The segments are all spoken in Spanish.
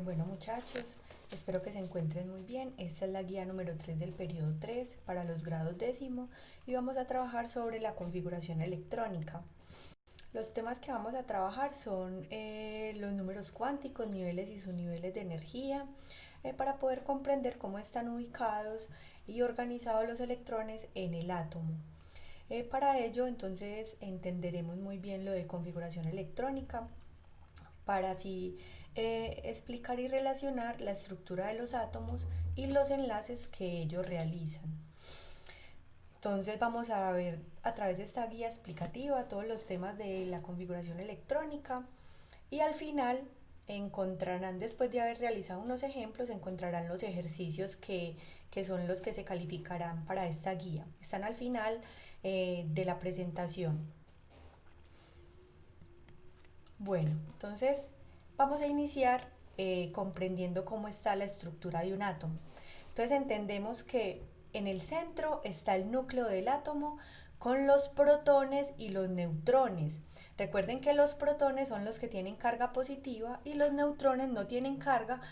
Bueno muchachos, espero que se encuentren muy bien. Esta es la guía número 3 del periodo 3 para los grados décimo y vamos a trabajar sobre la configuración electrónica. Los temas que vamos a trabajar son los números cuánticos, niveles y subniveles de energía, para poder comprender cómo están ubicados y organizados los electrones en el átomo. Para ello, entonces, entenderemos muy bien lo de configuración electrónica, para así explicar y relacionar la estructura de los átomos y los enlaces que ellos realizan. Entonces vamos a ver a través de esta guía explicativa todos los temas de la configuración electrónica y al final encontrarán, después de haber realizado unos ejemplos, encontrarán los ejercicios que son los que se calificarán para esta guía. Están al final de la presentación. Bueno, entonces vamos a iniciar comprendiendo cómo está la estructura de un átomo. Entonces entendemos que en el centro está el núcleo del átomo con los protones y los neutrones. Recuerden que los protones son los que tienen carga positiva y los neutrones no tienen carga,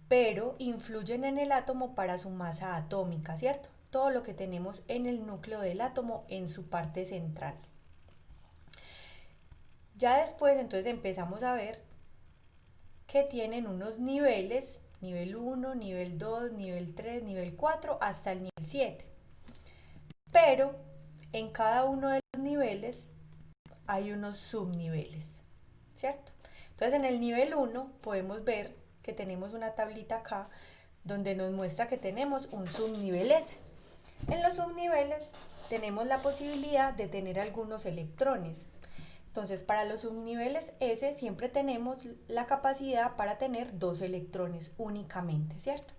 pero influyen en el átomo para su masa atómica, ¿cierto? Todo lo que tenemos en el núcleo del átomo en su parte central. Ya después entonces empezamos a ver que tienen unos niveles, nivel 1, nivel 2, nivel 3, nivel 4, hasta el nivel 7. Pero en cada uno de los niveles hay unos subniveles, ¿cierto? Entonces en el nivel 1 podemos ver que tenemos una tablita acá donde nos muestra que tenemos un subnivel S. En los subniveles tenemos la posibilidad de tener algunos electrones. Entonces, para los subniveles S siempre tenemos la capacidad para tener 2 electrones únicamente, ¿cierto?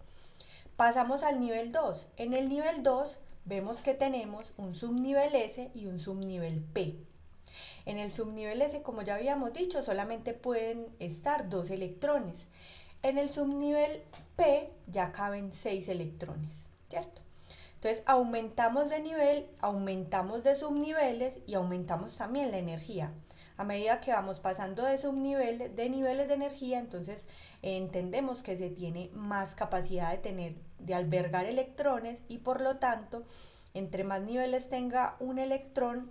Pasamos al nivel 2. En el nivel 2 vemos que tenemos un subnivel S y un subnivel P. En el subnivel S, como ya habíamos dicho, solamente pueden estar 2 electrones. En el subnivel P ya caben 6 electrones, ¿cierto? Entonces aumentamos de nivel, aumentamos de subniveles y aumentamos también la energía. A medida que vamos pasando de subniveles, de niveles de energía, entonces entendemos que se tiene más capacidad de tener, de albergar electrones y por lo tanto, entre más niveles tenga un electrón,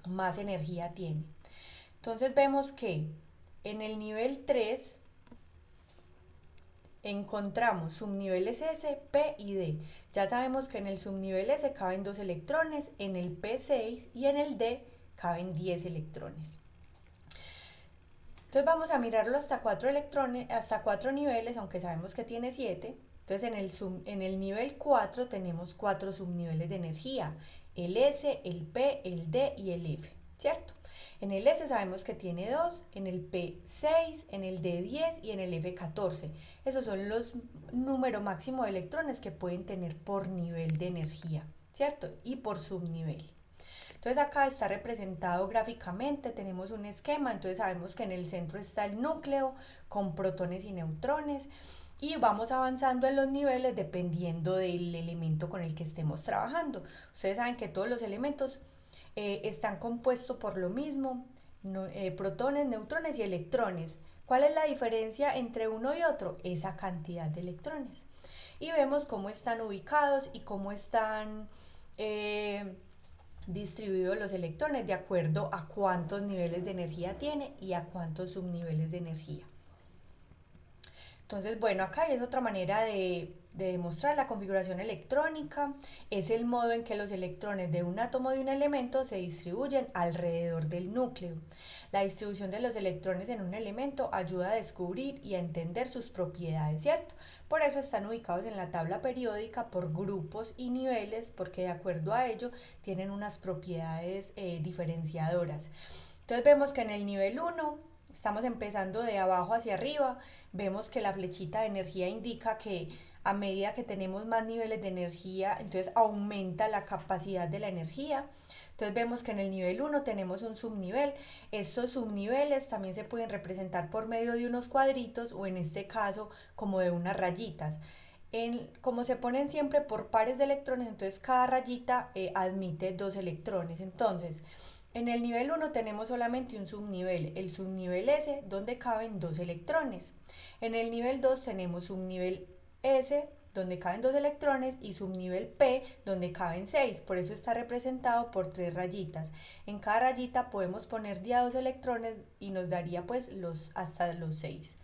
más energía tiene. Entonces vemos que en el nivel 3 encontramos subniveles S, P y D. Ya sabemos que en el subnivel S caben 2 electrones, en el P 6 y en el D caben 10 electrones. Entonces vamos a mirarlo hasta 4 electrones, hasta 4 niveles, aunque sabemos que tiene 7. Entonces en el nivel 4 tenemos 4 subniveles de energía, el S, el P, el D y el F, ¿cierto? En el S sabemos que tiene 2, en el P 6, en el D 10 y en el F 14. Esos son los números máximos de electrones que pueden tener por nivel de energía, ¿cierto? Y por subnivel. Entonces acá está representado gráficamente, tenemos un esquema, entonces sabemos que en el centro está el núcleo con protones y neutrones y vamos avanzando en los niveles dependiendo del elemento con el que estemos trabajando. Ustedes saben que todos los elementos están compuestos por lo mismo, protones, neutrones y electrones. ¿Cuál es la diferencia entre uno y otro? Esa cantidad de electrones. Y vemos cómo están ubicados y cómo están distribuidos los electrones de acuerdo a cuántos niveles de energía tiene y a cuántos subniveles de energía. Entonces, bueno, acá es otra manera de demostrar la configuración electrónica. Es el modo en que los electrones de un átomo de un elemento se distribuyen alrededor del núcleo. La distribución de los electrones en un elemento ayuda a descubrir y a entender sus propiedades, ¿cierto? Por eso están ubicados en la tabla periódica por grupos y niveles, porque de acuerdo a ello tienen unas propiedades diferenciadoras. Entonces vemos que en el nivel 1 estamos empezando de abajo hacia arriba, vemos que la flechita de energía indica que a medida que tenemos más niveles de energía, entonces aumenta la capacidad de la energía. Entonces vemos que en el nivel 1 tenemos un subnivel. Estos subniveles también se pueden representar por medio de unos cuadritos o en este caso como de unas rayitas. Como se ponen siempre por pares de electrones, entonces cada rayita admite 2 electrones. Entonces, En el nivel 1 tenemos solamente un subnivel, el subnivel S, donde caben 2 electrones. En el nivel 2 tenemos subnivel S, donde caben 2 electrones, y subnivel P, donde caben 6. Por eso está representado por 3 rayitas. En cada rayita podemos poner día 2 electrones y nos daría pues hasta los 6.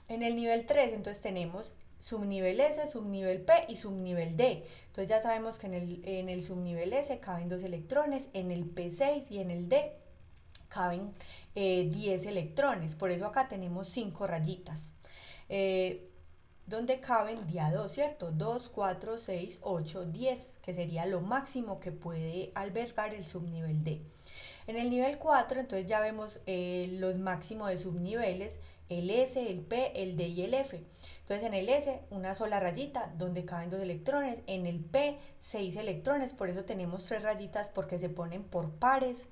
En el nivel 3 entonces tenemos subnivel S, subnivel P y subnivel D. Entonces ya sabemos que en el subnivel S caben 2 electrones, en el P 6 y en el D caben 10 electrones. Por eso acá tenemos 5 rayitas. Donde caben día 2, ¿cierto? 2, 4, 6, 8, 10, que sería lo máximo que puede albergar el subnivel D. En el nivel 4, entonces ya vemos los máximos de subniveles, el S, el P, el D y el F. Entonces en el S, una sola rayita donde caben 2 electrones, en el P, 6 electrones, por eso tenemos 3 rayitas porque se ponen por pares.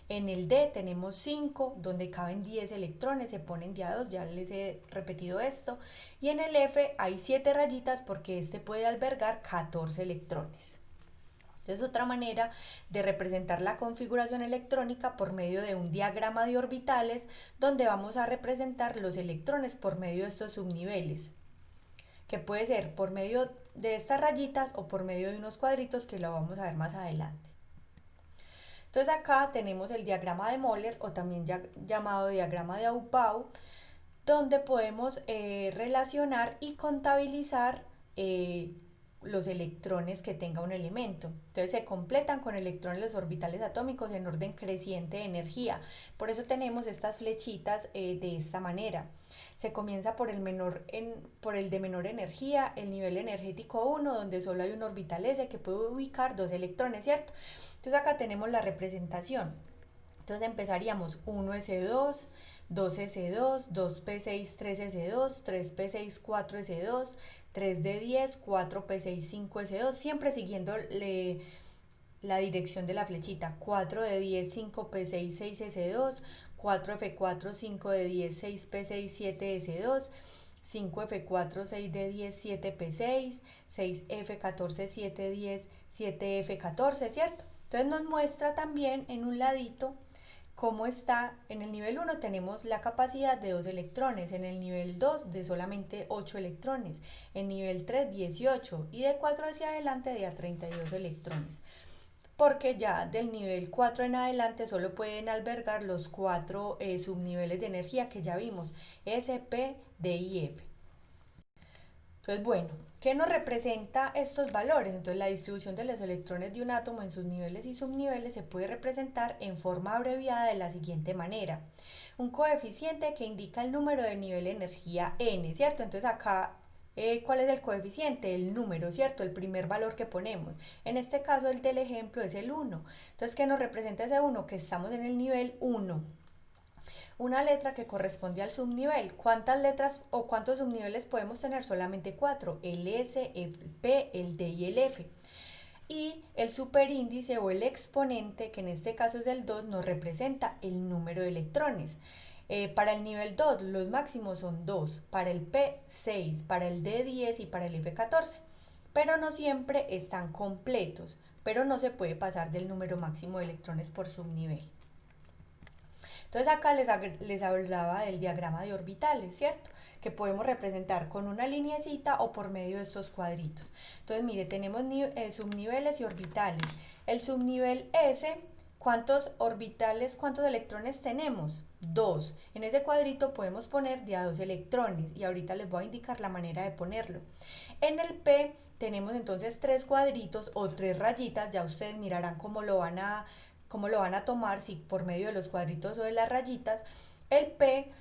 En el D tenemos 5, donde caben 10 electrones, se ponen de a 2, ya les he repetido esto. Y en el F hay 7 rayitas porque este puede albergar 14 electrones. Es otra manera de representar la configuración electrónica por medio de un diagrama de orbitales donde vamos a representar los electrones por medio de estos subniveles, que puede ser por medio de estas rayitas o por medio de unos cuadritos que lo vamos a ver más adelante. Entonces acá tenemos el diagrama de Moller o también llamado diagrama de Aufbau, donde podemos relacionar y contabilizar los electrones que tenga un elemento. Entonces se completan con electrones los orbitales atómicos en orden creciente de energía. Por eso tenemos estas flechitas de esta manera. Se comienza por el de menor energía, el nivel energético 1, donde solo hay un orbital S que puede ubicar 2 electrones, ¿cierto? Entonces acá tenemos la representación. Entonces empezaríamos 1s2, 2s2, 2p6, 3s2, 3p6, 4s2, 3d10, 4p6, 5s2, siempre siguiendo la dirección de la flechita. 4d10, 5p6, 6s2, 4f4, 5d10, 6p6, 7s2, 5f4, 6d10, 7p6, 6f14, 7d10, 7f14, ¿cierto? Entonces nos muestra también en un ladito cómo está. En el nivel 1 tenemos la capacidad de 2 electrones, en el nivel 2 de solamente 8 electrones, en nivel 3 18 y de 4 hacia adelante de a 32 electrones. Porque ya del nivel 4 en adelante solo pueden albergar los 4 subniveles de energía que ya vimos, S, P, D y F. Entonces, bueno, ¿qué nos representa estos valores? Entonces, la distribución de los electrones de un átomo en sus niveles y subniveles se puede representar en forma abreviada de la siguiente manera. Un coeficiente que indica el número del nivel de energía n, ¿cierto? Entonces, acá, ¿cuál es el coeficiente? El número, ¿cierto? El primer valor que ponemos. En este caso, el del ejemplo es el 1. Entonces, ¿qué nos representa ese 1? Que estamos en el nivel 1. Una letra que corresponde al subnivel. ¿Cuántas letras o cuántos subniveles podemos tener? Solamente 4, el S, el P, el D y el F. Y el superíndice o el exponente, que en este caso es el 2, nos representa el número de electrones. Para el nivel 2 los máximos son 2, para el P 6, para el D 10 y para el F 14. Pero no siempre están completos, pero no se puede pasar del número máximo de electrones por subnivel. Entonces acá les hablaba del diagrama de orbitales, ¿cierto? Que podemos representar con una lineecita o por medio de estos cuadritos. Entonces, mire, tenemos subniveles y orbitales. El subnivel S, ¿cuántos orbitales, cuántos electrones tenemos? 2. En ese cuadrito podemos poner de a 2 electrones y ahorita les voy a indicar la manera de ponerlo. En el P tenemos entonces 3 cuadritos o 3 rayitas, ya ustedes mirarán cómo lo van a tomar, si por medio de los cuadritos o de las rayitas. El P,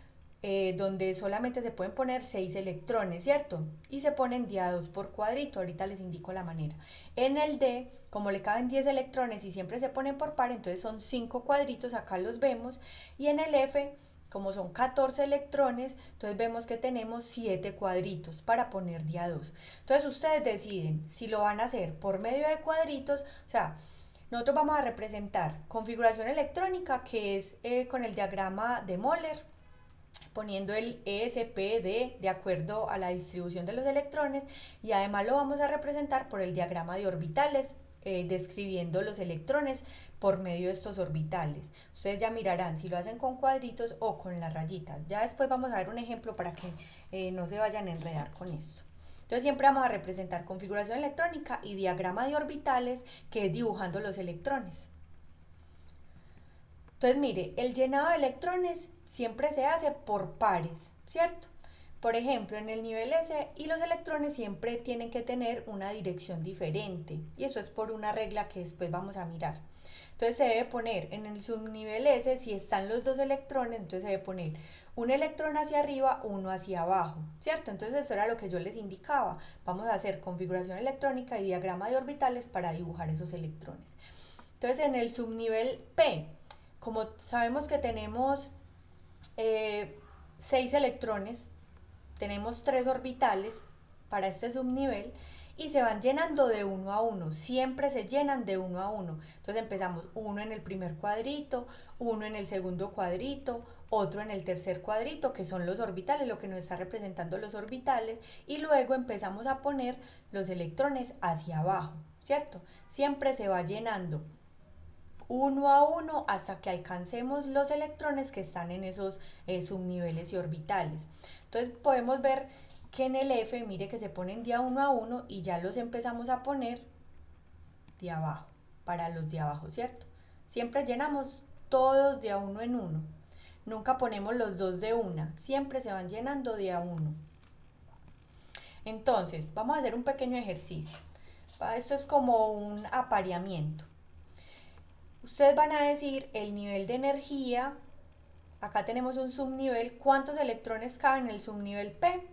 donde solamente se pueden poner 6 electrones, ¿cierto? Y se ponen de a 2 por cuadrito, ahorita les indico la manera. En el D, como le caben 10 electrones y siempre se ponen por par, entonces son 5 cuadritos, acá los vemos. Y en el F, como son 14 electrones, entonces vemos que tenemos 7 cuadritos para poner de a 2. Entonces ustedes deciden si lo van a hacer por medio de cuadritos, o sea, nosotros vamos a representar configuración electrónica, que es con el diagrama de Moller, poniendo el ESPD de acuerdo a la distribución de los electrones, y además lo vamos a representar por el diagrama de orbitales, describiendo los electrones por medio de estos orbitales. Ustedes ya mirarán si lo hacen con cuadritos o con las rayitas. Ya después vamos a ver un ejemplo para que no se vayan a enredar con esto. Entonces siempre vamos a representar configuración electrónica y diagrama de orbitales, que es dibujando los electrones. Entonces mire, el llenado de electrones siempre se hace por pares, ¿cierto? Por ejemplo, en el nivel S, y los electrones siempre tienen que tener una dirección diferente, y eso es por una regla que después vamos a mirar. Entonces se debe poner en el subnivel S, si están los dos electrones, entonces se debe poner un electrón hacia arriba, uno hacia abajo, ¿cierto? Entonces eso era lo que yo les indicaba. Vamos a hacer configuración electrónica y diagrama de orbitales para dibujar esos electrones. Entonces en el subnivel P, como sabemos que tenemos 6 electrones, tenemos 3 orbitales para este subnivel y se van llenando de uno a uno, siempre se llenan de uno a uno. Entonces empezamos uno en el primer cuadrito, uno en el segundo cuadrito, otro en el tercer cuadrito, que son los orbitales, lo que nos está representando los orbitales, y luego empezamos a poner los electrones hacia abajo, ¿cierto? Siempre se va llenando uno a uno hasta que alcancemos los electrones que están en esos subniveles y orbitales. Entonces podemos ver que en el F, mire que se ponen de a uno a uno y ya los empezamos a poner de abajo, para los de abajo, ¿cierto? Siempre llenamos todos de a uno en uno. Nunca ponemos los dos de una, siempre se van llenando de a uno. Entonces, vamos a hacer un pequeño ejercicio. Esto es como un apareamiento. Ustedes van a decir el nivel de energía. Acá tenemos un subnivel. ¿Cuántos electrones caben en el subnivel P?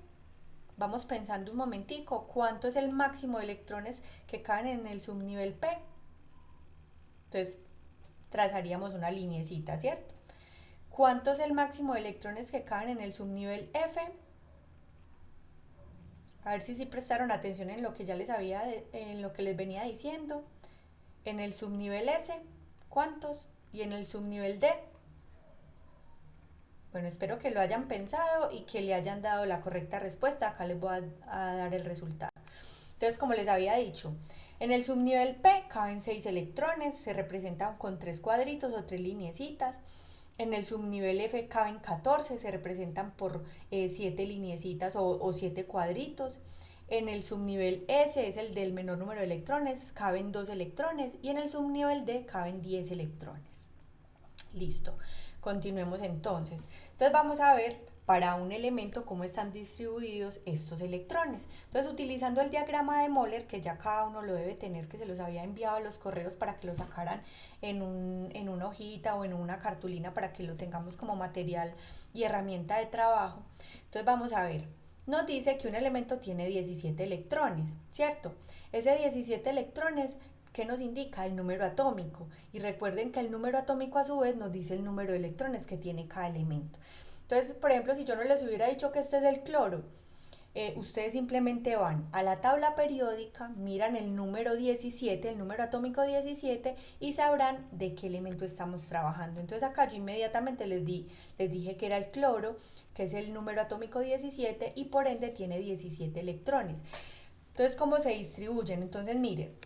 Vamos pensando un momentico. ¿Cuánto es el máximo de electrones que caben en el subnivel P? Entonces, trazaríamos una lineecita, ¿cierto? ¿Cuánto es el máximo de electrones que caben en el subnivel F? A ver si prestaron atención en lo que ya en lo que les venía diciendo. En el subnivel S, ¿cuántos? Y en el subnivel D. Bueno, espero que lo hayan pensado y que le hayan dado la correcta respuesta. Acá les voy a dar el resultado. Entonces, como les había dicho, en el subnivel P caben 6 electrones, se representan con 3 cuadritos o 3 lineecitas. En el subnivel F caben 14, se representan por 7 lineecitas o 7 cuadritos. En el subnivel S, es el del menor número de electrones, caben 2 electrones, y en el subnivel D caben 10 electrones. Listo, continuemos entonces. Entonces vamos a ver para un elemento cómo están distribuidos estos electrones. Entonces, utilizando el diagrama de Moller, que ya cada uno lo debe tener, que se los había enviado a los correos para que lo sacaran en una hojita o en una cartulina para que lo tengamos como material y herramienta de trabajo. Entonces vamos a ver. Nos dice que un elemento tiene 17 electrones, ¿cierto? Ese 17 electrones, ¿qué nos indica? El número atómico. Y recuerden que el número atómico a su vez nos dice el número de electrones que tiene cada elemento. Entonces, por ejemplo, si yo no les hubiera dicho que este es el cloro, ustedes simplemente van a la tabla periódica, miran el número 17, el número atómico 17, y sabrán de qué elemento estamos trabajando. Entonces acá yo inmediatamente les dije que era el cloro, que es el número atómico 17, y por ende tiene 17 electrones. Entonces, ¿cómo se distribuyen? Entonces, miren,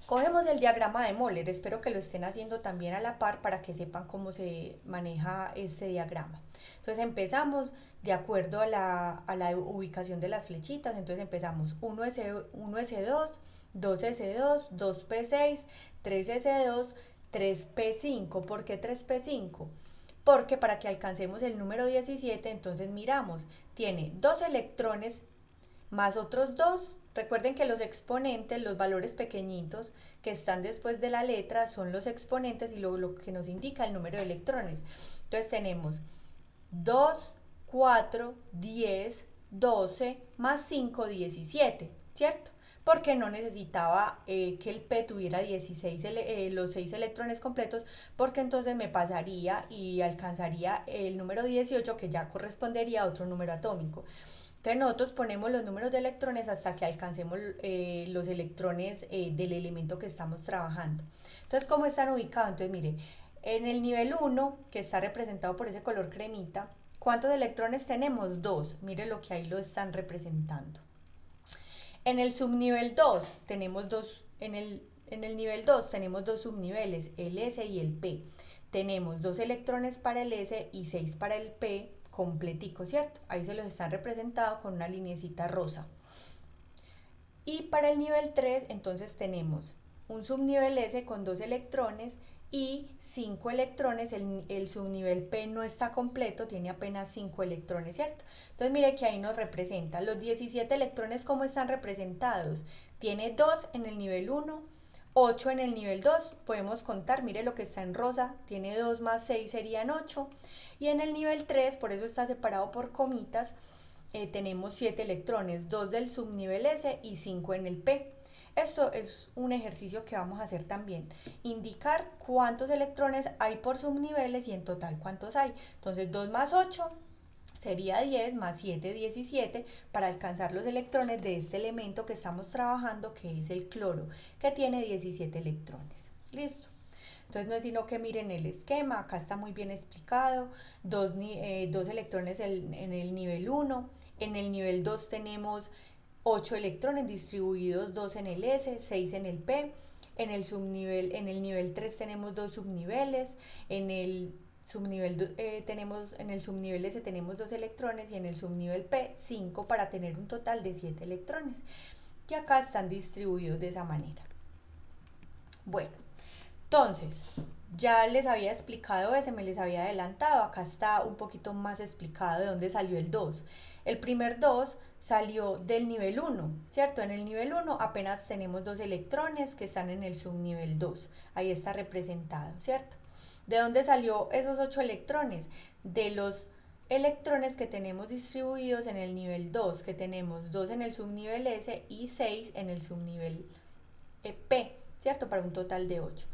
cogemos el diagrama de Moller, espero que lo estén haciendo también a la par para que sepan cómo se maneja este diagrama. Entonces empezamos de acuerdo a la ubicación de las flechitas. Entonces empezamos 1S2, 2S2, 2P6, 3S2, 3P5. ¿Por qué 3P5? Porque para que alcancemos el número 17, entonces miramos, tiene 2 electrones más otros 2. Recuerden que los exponentes, los valores pequeñitos que están después de la letra, son los exponentes y lo que nos indica el número de electrones. Entonces tenemos 2, 4, 10, 12, más 5, 17, ¿cierto? Porque no necesitaba que el P tuviera 16, los 6 electrones completos, porque entonces me pasaría y alcanzaría el número 18, que ya correspondería a otro número atómico. Entonces nosotros ponemos los números de electrones hasta que alcancemos los electrones del elemento que estamos trabajando. Entonces, ¿cómo están ubicados? Entonces, mire, en el nivel 1, que está representado por ese color cremita, ¿cuántos electrones tenemos? 2. Mire lo que ahí lo están representando. En el subnivel 2 tenemos 2, en En el nivel 2 tenemos dos subniveles, el S y el P. Tenemos 2 electrones para el S y 6 para el P completico, ¿cierto? Ahí se los están representados con una linecita rosa. Y para el nivel 3 entonces tenemos un subnivel S con 2 electrones y 5 electrones, el subnivel P no está completo, tiene apenas 5 electrones, ¿cierto? Entonces mire que ahí nos representa los 17 electrones, ¿cómo están representados? Tiene 2 en el nivel 1, 8 en el nivel 2, podemos contar, mire lo que está en rosa, tiene 2 más 6 serían 8, y en el nivel 3, por eso está separado por comitas, tenemos 7 electrones, 2 del subnivel S y 5 en el P. Esto es un ejercicio que vamos a hacer también, indicar cuántos electrones hay por subniveles y en total cuántos hay. Entonces 2 más 8 sería 10, más 7, 17, para alcanzar los electrones de este elemento que estamos trabajando, que es el cloro, que tiene 17 electrones. ¿Listo? Entonces no es sino que miren el esquema, acá está muy bien explicado, dos electrones en el nivel 1, en el nivel 2 tenemos 8 electrones distribuidos, 2 en el S, 6 en el P, en el nivel 3 tenemos dos subniveles, en el en el subnivel S tenemos 2 electrones y en el subnivel P 5 para tener un total de 7 electrones, que acá están distribuidos de esa manera. Bueno, entonces, ya les había explicado ese, me les había adelantado, acá está un poquito más explicado de dónde salió el 2. El primer 2 salió del nivel 1, ¿cierto? En el nivel 1 apenas tenemos 2 electrones que están en el subnivel 2, ahí está representado, ¿cierto? ¿De dónde salió esos 8 electrones? De los electrones que tenemos distribuidos en el nivel 2, que tenemos 2 en el subnivel S y 6 en el subnivel P, ¿cierto? Para un total de 8.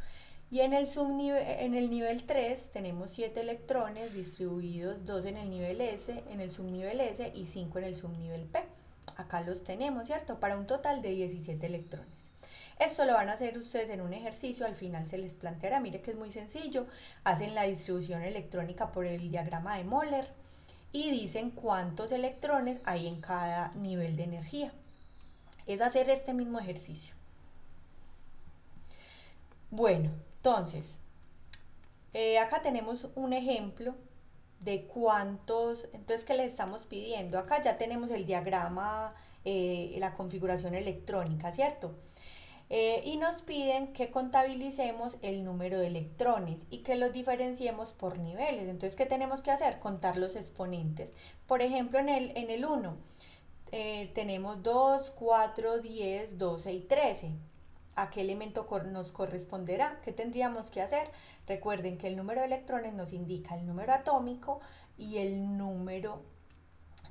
Y en el nivel 3 tenemos 7 electrones distribuidos, 2 en el nivel S, en el subnivel S y 5 en el subnivel P. Acá los tenemos, ¿cierto? Para un total de 17 electrones. Esto lo van a hacer ustedes en un ejercicio, al final se les planteará, mire que es muy sencillo, hacen la distribución electrónica por el diagrama de Moller y dicen cuántos electrones hay en cada nivel de energía. Es hacer este mismo ejercicio. Bueno, entonces, acá tenemos un ejemplo de cuántos, entonces, ¿qué les estamos pidiendo? Acá ya tenemos el diagrama, la configuración electrónica, ¿cierto? Y nos piden que contabilicemos el número de electrones y que los diferenciemos por niveles. Entonces, ¿qué tenemos que hacer? Contar los exponentes. Por ejemplo, en el 1 tenemos 2, 4, 10, 12 y 13. ¿A qué elemento nos corresponderá? ¿Qué tendríamos que hacer? Recuerden que el número de electrones nos indica el número atómico y el número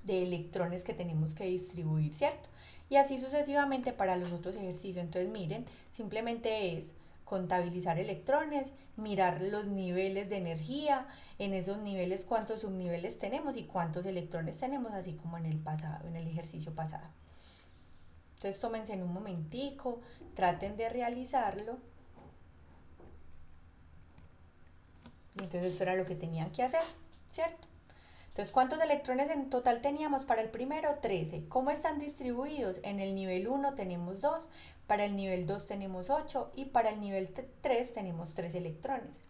de electrones que tenemos que distribuir, ¿cierto? Y así sucesivamente para los otros ejercicios. Entonces miren, simplemente es contabilizar electrones, mirar los niveles de energía, en esos niveles cuántos subniveles tenemos y cuántos electrones tenemos, así como en el pasado, en el ejercicio pasado. Entonces tómense en un momentico, traten de realizarlo. Y entonces esto era lo que tenían que hacer, ¿cierto? Entonces, ¿cuántos electrones en total teníamos para el primero? 13. ¿Cómo están distribuidos? En el nivel 1 tenemos 2, para el nivel 2 tenemos 8 y para el nivel 3 tenemos 3 electrones.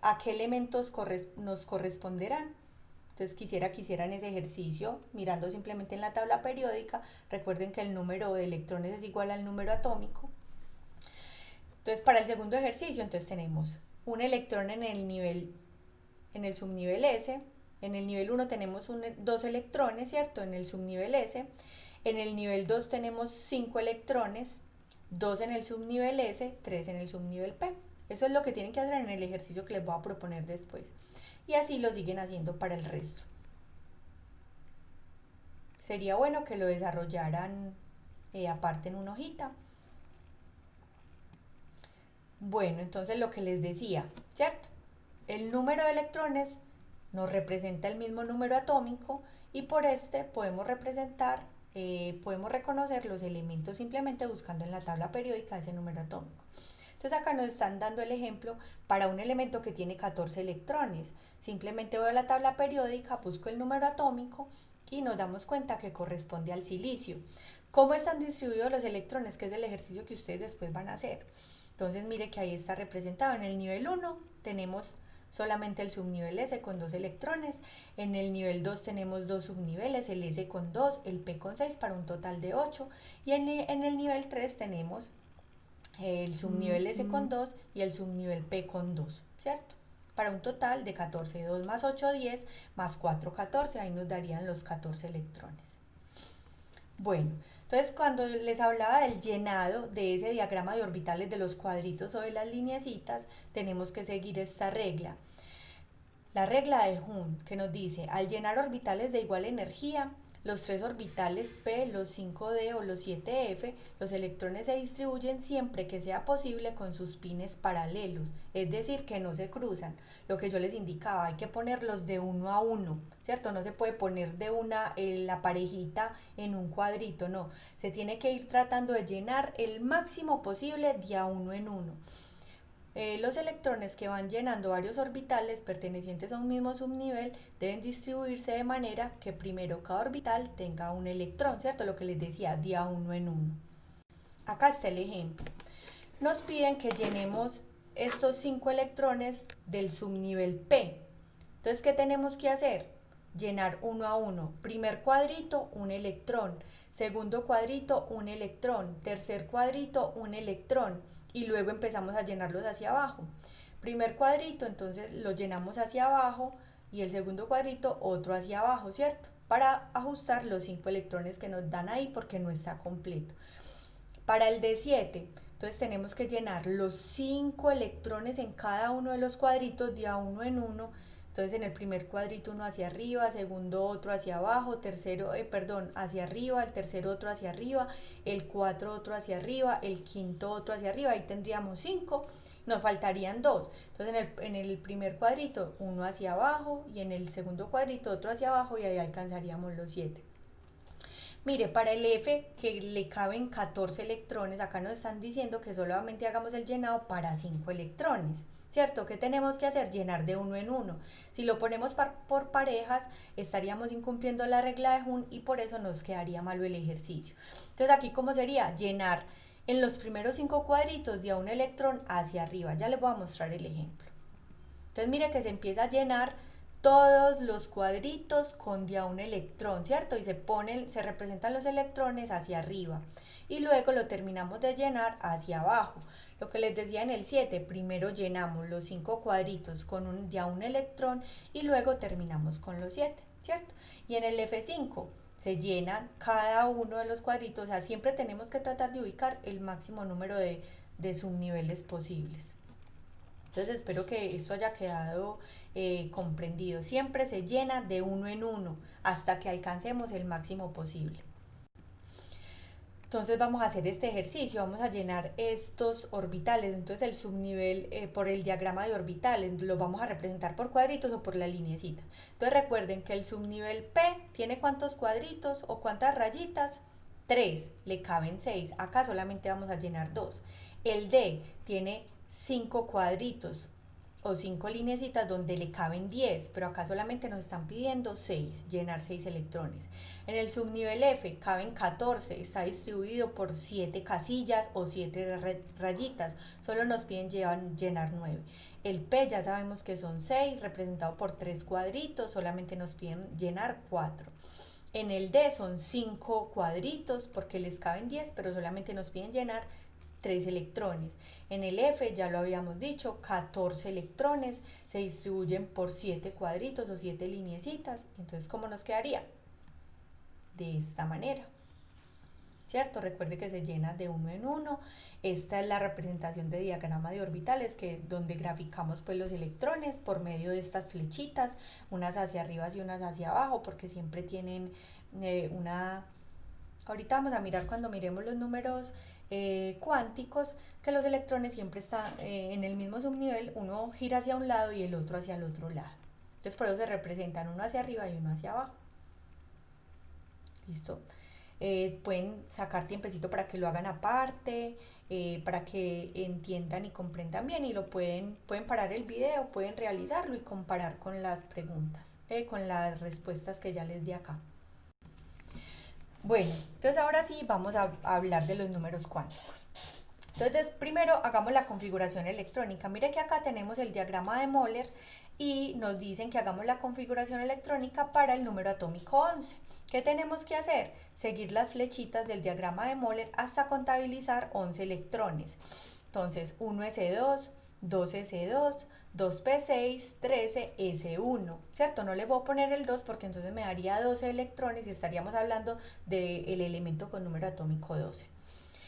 ¿A qué elementos nos corresponderán? Entonces quisiera que hicieran ese ejercicio mirando simplemente en la tabla periódica. Recuerden que el número de electrones es igual al número atómico. Entonces para el segundo ejercicio, entonces tenemos un electrón en el subnivel S. En el nivel 1 tenemos 2 electrones, ¿cierto? En el subnivel S. En el nivel 2 tenemos 5 electrones, 2 en el subnivel S, 3 en el subnivel P. Eso es lo que tienen que hacer en el ejercicio que les voy a proponer después. Y así lo siguen haciendo para el resto. Sería bueno que lo desarrollaran aparte en una hojita. Bueno, entonces lo que les decía, ¿cierto? El número de electrones nos representa el mismo número atómico y por este podemos podemos reconocer los elementos simplemente buscando en la tabla periódica ese número atómico. Entonces acá nos están dando el ejemplo para un elemento que tiene 14 electrones. Simplemente voy a la tabla periódica, busco el número atómico y nos damos cuenta que corresponde al silicio. ¿Cómo están distribuidos los electrones? Que es el ejercicio que ustedes después van a hacer. Entonces mire que ahí está representado. En el nivel 1 tenemos solamente el subnivel S con 2 electrones. En el nivel 2 tenemos dos subniveles, el S con 2, el P con 6 para un total de 8. Y en el nivel 3 tenemos el subnivel S con 2 y el subnivel P con 2, ¿cierto? Para un total de 14, 2 más 8, 10, más 4, 14, ahí nos darían los 14 electrones. Bueno, entonces cuando les hablaba del llenado de ese diagrama de orbitales de los cuadritos o de las lineecitas, tenemos que seguir esta regla. La regla de Hund, que nos dice, al llenar orbitales de igual energía, los tres orbitales P, los 5D o los 7F, los electrones se distribuyen siempre que sea posible con sus pines paralelos, es decir, que no se cruzan. Lo que yo les indicaba, hay que ponerlos de uno a uno, ¿cierto? No se puede poner de una la parejita en un cuadrito, no. Se tiene que ir tratando de llenar el máximo posible de a uno en uno. Los electrones que van llenando varios orbitales pertenecientes a un mismo subnivel deben distribuirse de manera que primero cada orbital tenga un electrón, ¿cierto? Lo que les decía, de a uno en uno. Acá está el ejemplo. Nos piden que llenemos estos 5 electrones del subnivel P. Entonces, ¿qué tenemos que hacer? Llenar uno a uno. Primer cuadrito, un electrón. Segundo cuadrito, un electrón. Tercer cuadrito, un electrón. Y luego empezamos a llenarlos hacia abajo. Primer cuadrito, entonces lo llenamos hacia abajo y el segundo cuadrito otro hacia abajo, ¿cierto? Para ajustar los 5 electrones que nos dan ahí porque no está completo. Para el D7, entonces tenemos que llenar los 5 electrones en cada uno de los cuadritos de a uno en uno. Entonces en el primer cuadrito uno hacia arriba, segundo otro hacia abajo, tercero, hacia arriba, el tercero otro hacia arriba, el 4 otro hacia arriba, el quinto otro hacia arriba, ahí tendríamos 5, nos faltarían 2. Entonces en el primer cuadrito uno hacia abajo y en el segundo cuadrito otro hacia abajo y ahí alcanzaríamos los 7. Mire, para el F, que le caben 14 electrones, acá nos están diciendo que solamente hagamos el llenado para 5 electrones, ¿cierto? ¿Qué tenemos que hacer? Llenar de uno en uno. Si lo ponemos por parejas, estaríamos incumpliendo la regla de Hund y por eso nos quedaría malo el ejercicio. Entonces, aquí, ¿cómo sería? Llenar en los primeros 5 cuadritos de a un electrón hacia arriba. Ya les voy a mostrar el ejemplo. Entonces, mire que se empieza a llenar todos los cuadritos con de a un electrón, ¿cierto? Y se representan los electrones hacia arriba. Y luego lo terminamos de llenar hacia abajo. Lo que les decía en el 7, primero llenamos los 5 cuadritos con de a un electrón y luego terminamos con los 7, ¿cierto? Y en el F5 se llenan cada uno de los cuadritos, o sea, siempre tenemos que tratar de ubicar el máximo número de subniveles posibles. Entonces espero que esto haya quedado comprendido. Siempre se llena de uno en uno hasta que alcancemos el máximo posible. Entonces vamos a hacer este ejercicio, vamos a llenar estos orbitales. Entonces el subnivel por el diagrama de orbitales lo vamos a representar por cuadritos o por la linecita. Entonces recuerden que el subnivel P tiene ¿cuántos cuadritos o cuántas rayitas? 3, le caben 6. Acá solamente vamos a llenar 2. El D tiene 5 cuadritos o 5 lineecitas donde le caben 10, pero acá solamente nos están pidiendo 6, llenar 6 electrones. En el subnivel F caben 14, está distribuido por 7 casillas o 7 rayitas, solo nos piden llenar 9. El P ya sabemos que son 6, representado por 3 cuadritos, solamente nos piden llenar 4. En el D son 5 cuadritos porque les caben 10, pero solamente nos piden llenar 3 electrones. En el F, ya lo habíamos dicho, 14 electrones se distribuyen por 7 cuadritos o 7 lineecitas. Entonces, ¿cómo nos quedaría? De esta manera, ¿cierto? Recuerde que se llena de uno en uno. Esta es la representación de diagrama de orbitales, donde graficamos pues los electrones por medio de estas flechitas, unas hacia arriba y unas hacia abajo, porque siempre tienen una... Ahorita vamos a mirar cuando miremos los números cuánticos, que los electrones siempre están en el mismo subnivel, uno gira hacia un lado y el otro hacia el otro lado. Entonces por eso se representan uno hacia arriba y uno hacia abajo. ¿Listo? Pueden sacar tiempecito para que lo hagan aparte, para que entiendan y comprendan bien y pueden parar el video, pueden realizarlo y comparar con las preguntas, con las respuestas que ya les di acá. Bueno, entonces ahora sí vamos a hablar de los números cuánticos. Entonces, primero hagamos la configuración electrónica. Mire que acá tenemos el diagrama de Moller y nos dicen que hagamos la configuración electrónica para el número atómico 11. ¿Qué tenemos que hacer? Seguir las flechitas del diagrama de Moller hasta contabilizar 11 electrones. Entonces, 1s2, 2s2, 2p6, 13s1, ¿cierto? No le voy a poner el 2 porque entonces me daría 12 electrones y estaríamos hablando del elemento con número atómico 12.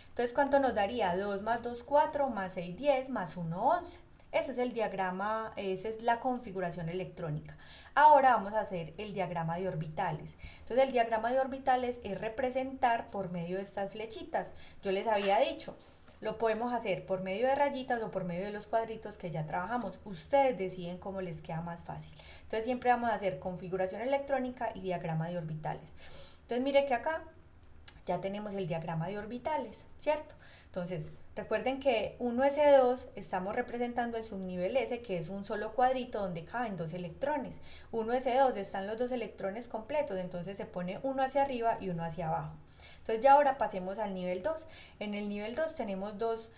Entonces, ¿cuánto nos daría? 2 más 2, 4, más 6, 10, más 1, 11. Ese es el diagrama, esa es la configuración electrónica. Ahora vamos a hacer el diagrama de orbitales. Entonces, el diagrama de orbitales es representar por medio de estas flechitas. Yo les había dicho, lo podemos hacer por medio de rayitas o por medio de los cuadritos que ya trabajamos. Ustedes deciden cómo les queda más fácil. Entonces, siempre vamos a hacer configuración electrónica y diagrama de orbitales. Entonces, mire que acá ya tenemos el diagrama de orbitales, ¿cierto? Entonces, recuerden que 1s2 estamos representando el subnivel S, que es un solo cuadrito donde caben 2 electrones. 1s2 están los 2 electrones completos, entonces se pone uno hacia arriba y uno hacia abajo. Entonces ya ahora pasemos al nivel 2. En el nivel 2 tenemos dos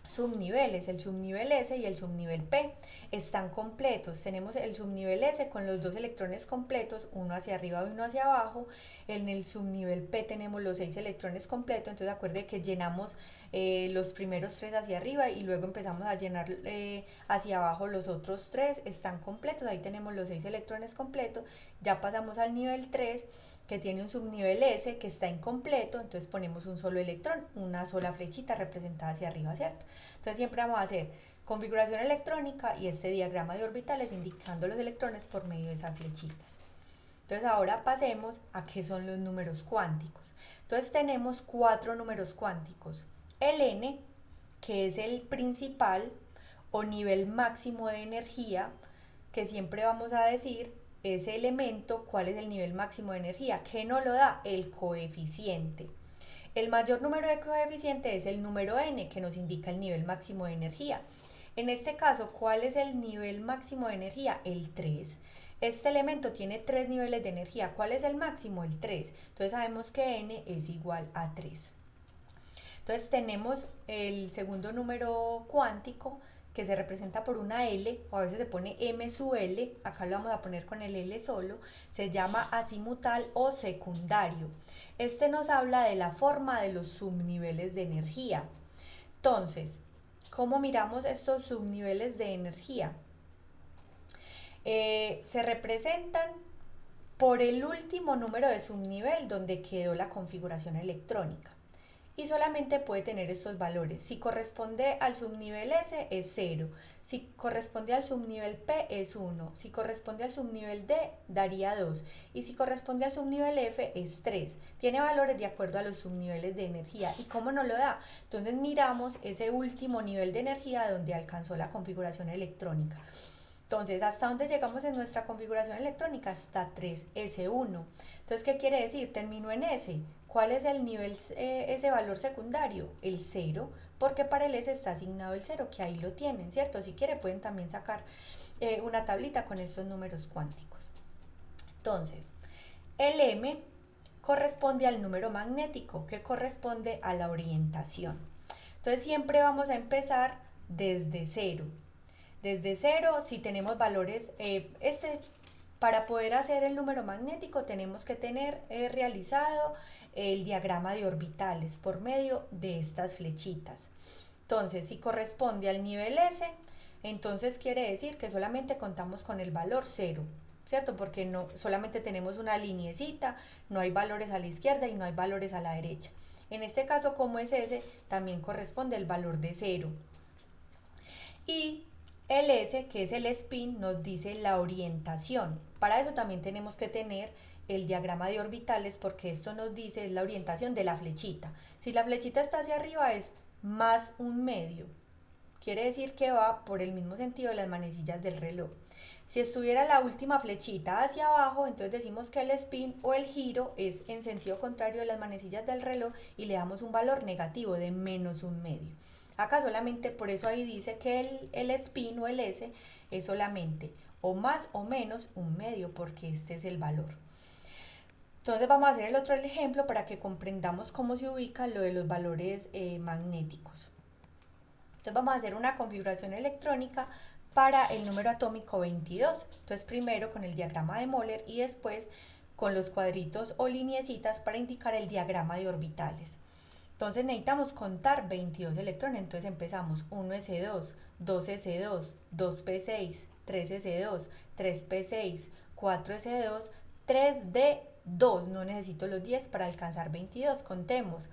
subniveles, el subnivel S y el subnivel P, están completos. Tenemos el subnivel S con los 2 electrones completos, uno hacia arriba y uno hacia abajo. En el subnivel P tenemos los 6 electrones completos, entonces acuerde que llenamos los primeros 3 hacia arriba y luego empezamos a llenar hacia abajo los otros 3, están completos, ahí tenemos los 6 electrones completos. Ya pasamos al nivel 3, que tiene un subnivel S que está incompleto, entonces ponemos un solo electrón, una sola flechita representada hacia arriba, ¿cierto? Entonces siempre vamos a hacer configuración electrónica y este diagrama de orbitales indicando los electrones por medio de esas flechitas. Entonces ahora pasemos a qué son los números cuánticos. Entonces tenemos 4 números cuánticos. El n, que es el principal o nivel máximo de energía, que siempre vamos a decir ese elemento, cuál es el nivel máximo de energía. ¿Qué nos lo da? El coeficiente. El mayor número de coeficiente es el número n, que nos indica el nivel máximo de energía. En este caso, ¿cuál es el nivel máximo de energía? El 3. Este elemento tiene 3 niveles de energía. ¿Cuál es el máximo? El 3. Entonces sabemos que n es igual a 3. Entonces tenemos el segundo número cuántico, que se representa por una L, o a veces se pone M sub L, acá lo vamos a poner con el L solo, se llama azimutal o secundario. Este nos habla de la forma de los subniveles de energía. Entonces, ¿cómo miramos estos subniveles de energía? Se representan por el último número de subnivel donde quedó la configuración electrónica. Y solamente puede tener estos valores. Si corresponde al subnivel S es 0, si corresponde al subnivel P es 1, si corresponde al subnivel D daría 2 y si corresponde al subnivel F es 3. Tiene valores de acuerdo a los subniveles de energía. ¿Y cómo nos lo da? Entonces miramos ese último nivel de energía donde alcanzó la configuración electrónica. Entonces, ¿hasta dónde llegamos en nuestra configuración electrónica? Hasta 3S1. Entonces, ¿qué quiere decir? Terminó en S. ¿Cuál es el nivel, ese valor secundario? El 0, porque para el S está asignado el 0, que ahí lo tienen, ¿cierto? Si quieren pueden también sacar una tablita con estos números cuánticos. Entonces, el M corresponde al número magnético, que corresponde a la orientación. Entonces, siempre vamos a empezar desde 0. Desde 0, si tenemos valores, para poder hacer el número magnético tenemos que tener realizado el diagrama de orbitales por medio de estas flechitas. Entonces, si corresponde al nivel S, entonces quiere decir que solamente contamos con el valor 0, ¿cierto? Porque no, solamente tenemos una lineecita, no hay valores a la izquierda y no hay valores a la derecha. En este caso, como es S, también corresponde el valor de 0. Y el S, que es el spin, nos dice la orientación. Para eso también tenemos que tener el diagrama de orbitales porque esto nos dice la orientación de la flechita. Si la flechita está hacia arriba es más un medio. Quiere decir que va por el mismo sentido de las manecillas del reloj. Si estuviera la última flechita hacia abajo, entonces decimos que el spin o el giro es en sentido contrario de las manecillas del reloj y le damos un valor negativo de menos un medio. Acá solamente, por eso ahí dice que el spin o el S es solamente o más o menos un medio, porque este es el valor. Entonces vamos a hacer el otro ejemplo para que comprendamos cómo se ubica lo de los valores magnéticos. Entonces vamos a hacer una configuración electrónica para el número atómico 22. Entonces primero con el diagrama de Moller y después con los cuadritos o lineecitas para indicar el diagrama de orbitales. Entonces necesitamos contar 22 electrones. Entonces empezamos 1s2, 2s2, 2p6, 3s2, 3p6, 4s2, 3d2. No necesito los 10 para alcanzar 22. Contemos.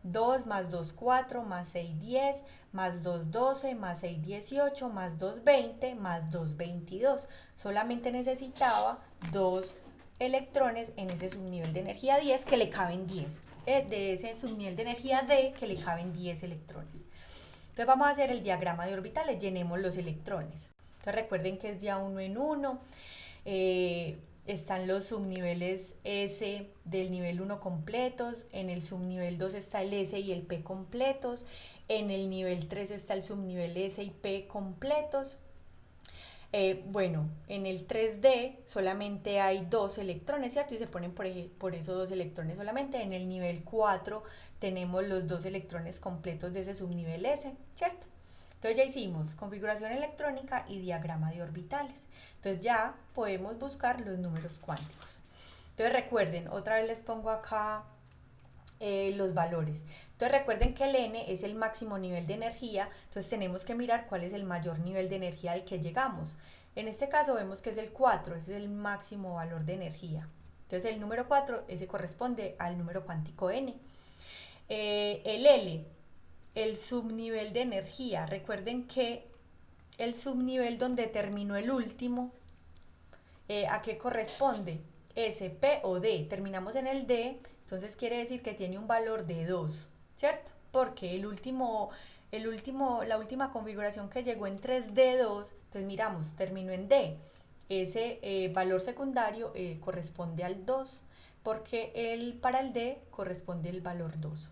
2 más 2, 4, más 6, 10, más 2, 12, más 6, 18, más 2, 20, más 2, 22. Solamente necesitaba 2 electrones en ese subnivel de energía 10 que le caben 10. De ese subnivel de energía D que le caben 10 electrones. Entonces vamos a hacer el diagrama de orbitales, llenemos los electrones. Entonces recuerden que es de a uno en uno. Están los subniveles S del nivel 1 completos, en el subnivel 2 está el S y el P completos, en el nivel 3 está el subnivel S y P completos. Bueno, en el 3D solamente hay 2 electrones, ¿cierto? Y se ponen por eso 2 electrones solamente. En el nivel 4 tenemos los 2 electrones completos de ese subnivel S, ¿cierto? Entonces ya hicimos configuración electrónica y diagrama de orbitales. Entonces ya podemos buscar los números cuánticos. Entonces recuerden, otra vez les pongo acá los valores. Entonces recuerden que el N es el máximo nivel de energía, entonces tenemos que mirar cuál es el mayor nivel de energía al que llegamos. En este caso vemos que es el 4, ese es el máximo valor de energía. Entonces el número 4, ese corresponde al número cuántico N. El L, el subnivel de energía. Recuerden que el subnivel donde terminó el último, ¿a qué corresponde? S, P o D. Terminamos en el D, entonces quiere decir que tiene un valor de 2, ¿cierto? Porque la última configuración que llegó en 3D2, entonces miramos, terminó en D. Ese valor secundario corresponde al 2, porque para el D corresponde el valor 2.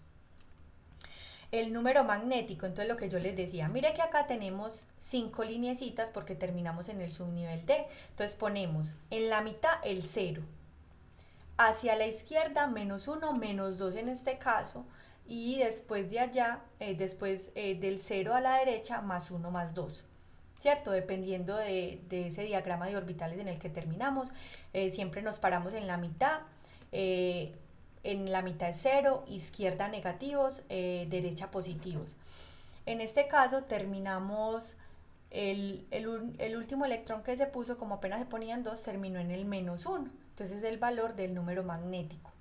El número magnético, entonces lo que yo les decía, mire que acá tenemos 5 lineecitas porque terminamos en el subnivel D. Entonces ponemos en la mitad el 0, hacia la izquierda menos 1, menos 2 en este caso, y después de allá, del 0 a la derecha, más 1 más 2, ¿cierto? Dependiendo de ese diagrama de orbitales en el que terminamos, siempre nos paramos en la mitad. En la mitad es 0, izquierda negativos, derecha positivos. En este caso terminamos, el último electrón que se puso, como apenas se ponían 2, terminó en el menos 1. Entonces es el valor del número magnético.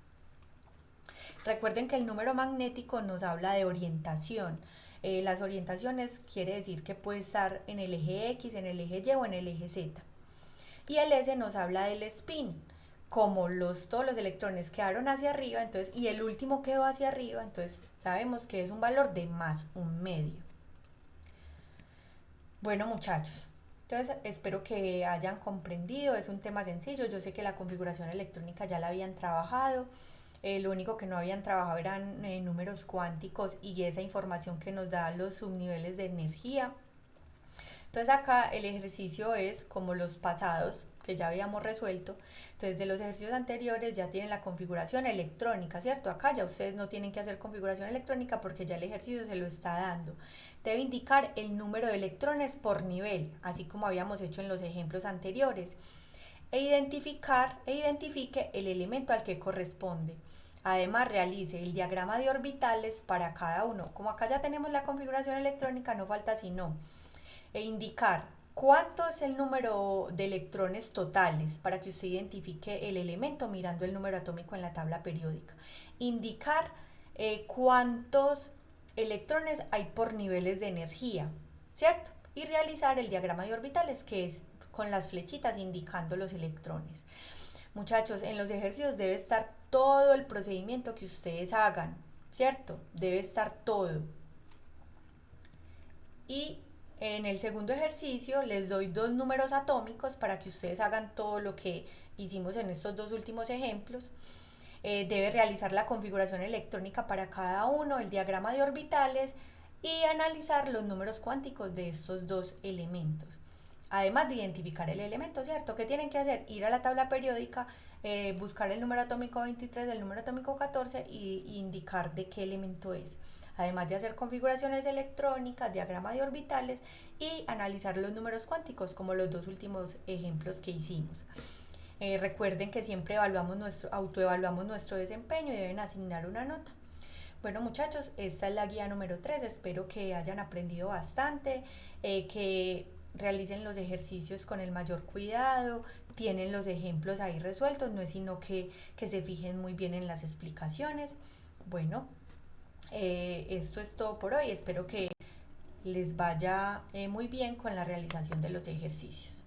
Recuerden que el número magnético nos habla de orientación. Las orientaciones quiere decir que puede estar en el eje X, en el eje Y o en el eje Z. Y el S nos habla del spin. Como todos los electrones quedaron hacia arriba, entonces, y el último quedó hacia arriba, entonces sabemos que es un valor de más un medio. Bueno, muchachos, entonces espero que hayan comprendido, es un tema sencillo, yo sé que la configuración electrónica ya la habían trabajado, lo único que no habían trabajado eran números cuánticos y esa información que nos da los subniveles de energía. Entonces acá el ejercicio es como los pasados que ya habíamos resuelto. Entonces de los ejercicios anteriores ya tienen la configuración electrónica, ¿cierto? Acá ya ustedes no tienen que hacer configuración electrónica porque ya el ejercicio se lo está dando. Debe indicar el número de electrones por nivel, así como habíamos hecho en los ejemplos anteriores. Identifique el elemento al que corresponde. Además, realice el diagrama de orbitales para cada uno. Como acá ya tenemos la configuración electrónica, no falta sino indicar cuánto es el número de electrones totales para que usted identifique el elemento mirando el número atómico en la tabla periódica. Indicar cuántos electrones hay por niveles de energía, ¿cierto? Y realizar el diagrama de orbitales, que es con las flechitas indicando los electrones. Muchachos, en los ejercicios debe estar todo el procedimiento que ustedes hagan, ¿cierto? Debe estar todo. Y en el segundo ejercicio les doy 2 números atómicos para que ustedes hagan todo lo que hicimos en estos 2 últimos ejemplos. Debe realizar la configuración electrónica para cada uno, el diagrama de orbitales y analizar los números cuánticos de estos 2 elementos. además de identificar el elemento, ¿cierto? ¿Qué tienen que hacer? Ir a la tabla periódica, buscar el número atómico 23, el número atómico 14 y indicar de qué elemento es. Además de hacer configuraciones electrónicas, diagrama de orbitales y analizar los números cuánticos, como los dos últimos ejemplos que hicimos. Recuerden que siempre autoevaluamos nuestro desempeño y deben asignar una nota. Bueno muchachos, esta es la guía número 3, espero que hayan aprendido bastante, que realicen los ejercicios con el mayor cuidado, tienen los ejemplos ahí resueltos, no es sino que se fijen muy bien en las explicaciones. Bueno, esto es todo por hoy, espero que les vaya muy bien con la realización de los ejercicios.